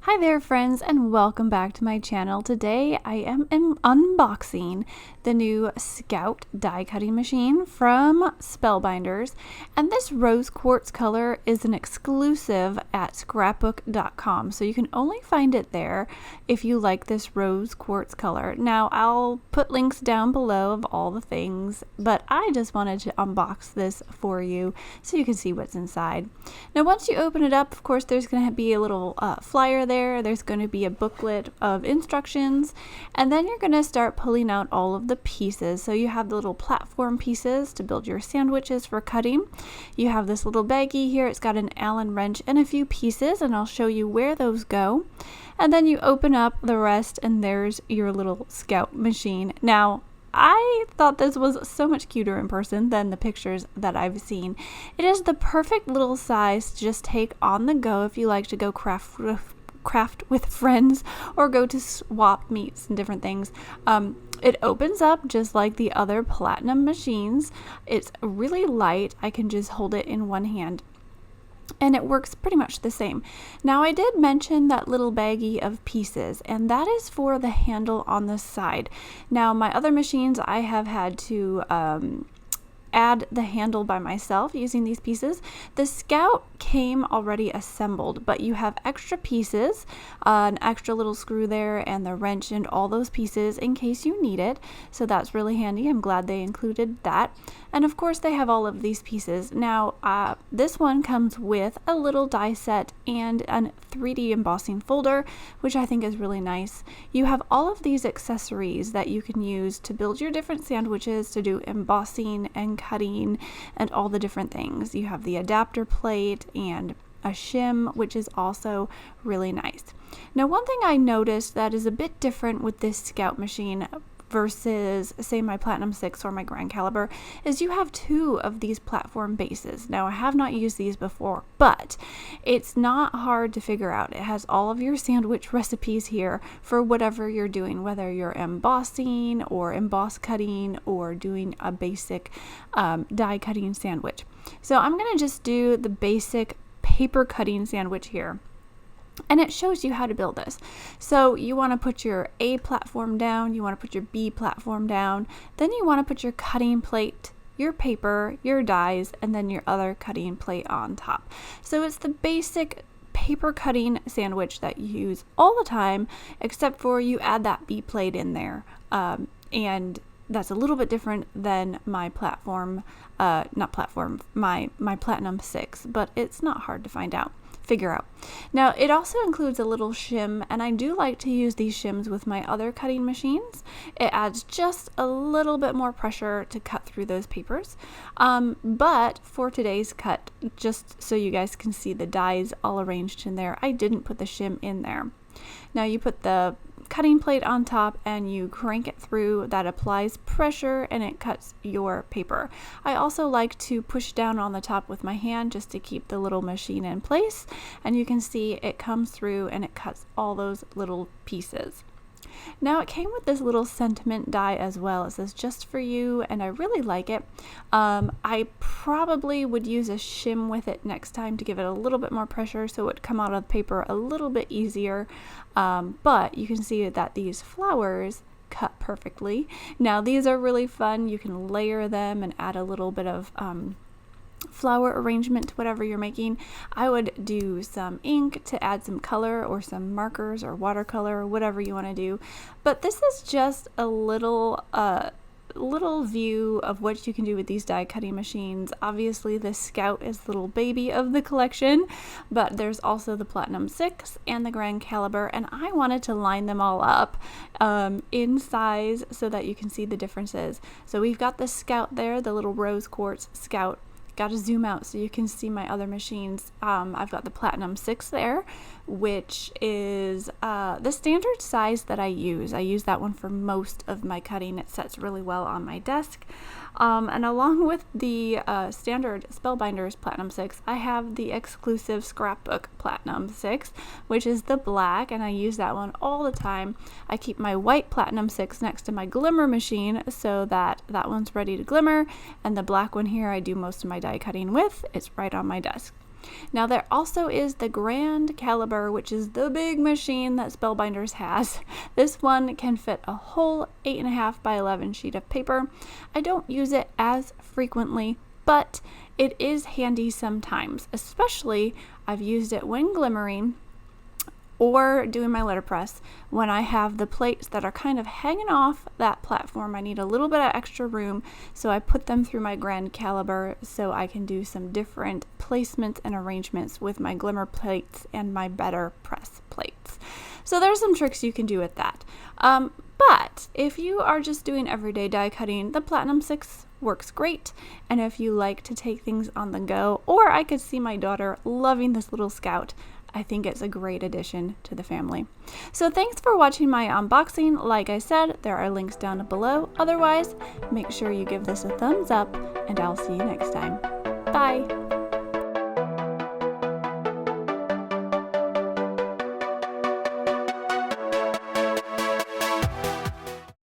Hi there friends, and welcome back to my channel. Today I am unboxing the new Scout die cutting machine from Spellbinders, and this rose quartz color is an exclusive at scrapbook.com, so you can only find it there if you like this rose quartz color. Now I'll put links down below of all the things, but I just wanted to unbox this for you so you can see what's inside. Now once you open it up, of course there's going to be a little flyer there. There's going to be a booklet of instructions, and then you're going to start pulling out all of the pieces. So you have the little platform pieces to build your sandwiches for cutting. You have this little baggie here. It's got an Allen wrench and a few pieces, and I'll show you where those go. And then you open up the rest, and there's your little Scout machine. Now I thought this was so much cuter in person than the pictures that I've seen. It is the perfect little size to just take on the go if you like to go craft with friends or go to swap meets and different things. It opens up just like the other platinum machines. It's really light. I can just hold it in one hand, and it works pretty much the same. Now I did mention that little baggie of pieces, and that is for the handle on the side. Now my other machines, I have had to add the handle by myself using these pieces. The Scout came already assembled, but you have extra pieces, an extra little screw there and the wrench and all those pieces in case you need it. So that's really handy. I'm glad they included that. And of course they have all of these pieces. Now this one comes with a little die set and a 3D embossing folder, which I think is really nice. You have all of these accessories that you can use to build your different sandwiches, to do embossing and cutting and all the different things. You have the adapter plate and a shim, which is also really nice. Now one thing I noticed that is a bit different with this Scout machine versus say my Platinum 6 or my Grand Caliber is you have two of these platform bases. Now I have not used these before, but it's not hard to figure out. It has all of your sandwich recipes here for whatever you're doing, whether you're embossing or emboss cutting or doing a basic die cutting sandwich. So I'm going to just do the basic paper cutting sandwich here. And it shows you how to build this. So you want to put your A platform down, you want to put your B platform down, then you want to put your cutting plate, your paper, your dies, and then your other cutting plate on top. So it's the basic paper cutting sandwich that you use all the time, except for you add that B plate in there. And that's a little bit different than my platform, my Platinum 6, but it's not hard to figure out. Now it also includes a little shim, and I do like to use these shims with my other cutting machines. It adds just a little bit more pressure to cut through those papers. But for today's cut, just so you guys can see the dies all arranged in there, I didn't put the shim in there. Now you put the cutting plate on top and you crank it through. That applies pressure and it cuts your paper. I also like to push down on the top with my hand just to keep the little machine in place, and you can see it comes through and it cuts all those little pieces. Now it came with this little sentiment die as well. It says just for you, and I really like it. I probably would use a shim with it next time to give it a little bit more pressure so it would come out of the paper a little bit easier. But you can see that these flowers cut perfectly. Now these are really fun. You can layer them and add a little bit of flower arrangement to whatever you're making. I would do some ink to add some color, or some markers or watercolor, or whatever you want to do. But this is just a little view of what you can do with these die cutting machines. Obviously the Scout is the little baby of the collection, but there's also the Platinum 6 and the Grand Caliber, and I wanted to line them all up in size so that you can see the differences. So we've got the Scout there, the little Rose Quartz Scout. Got to zoom out so you can see my other machines. I've got the Platinum 6 there, which is the standard size that I use. I use that one for most of my cutting. It sets really well on my desk. And along with the standard Spellbinders Platinum 6, I have the exclusive Scrapbook Platinum 6, which is the black, and I use that one all the time. I keep my white Platinum 6 next to my glimmer machine so that that one's ready to glimmer, and the black one here I do most of my die cutting with. It's right on my desk. Now there also is the Grand Caliber, which is the big machine that Spellbinders has. This one can fit a whole 8.5 by 11 sheet of paper. I don't use it as frequently, but it is handy sometimes, especially I've used it when glimmering or doing my letterpress when I have the plates that are kind of hanging off that platform. I need a little bit of extra room, so I put them through my Grand Caliber so I can do some different placements and arrangements with my glimmer plates and my better press plates. So there's some tricks you can do with that. But if you are just doing everyday die cutting, the Platinum 6 works great. And if you like to take things on the go, or I could see my daughter loving this little Scout, I think it's a great addition to the family. So thanks for watching my unboxing. Like I said, there are links down below. Otherwise, make sure you give this a thumbs up, and I'll see you next time. Bye!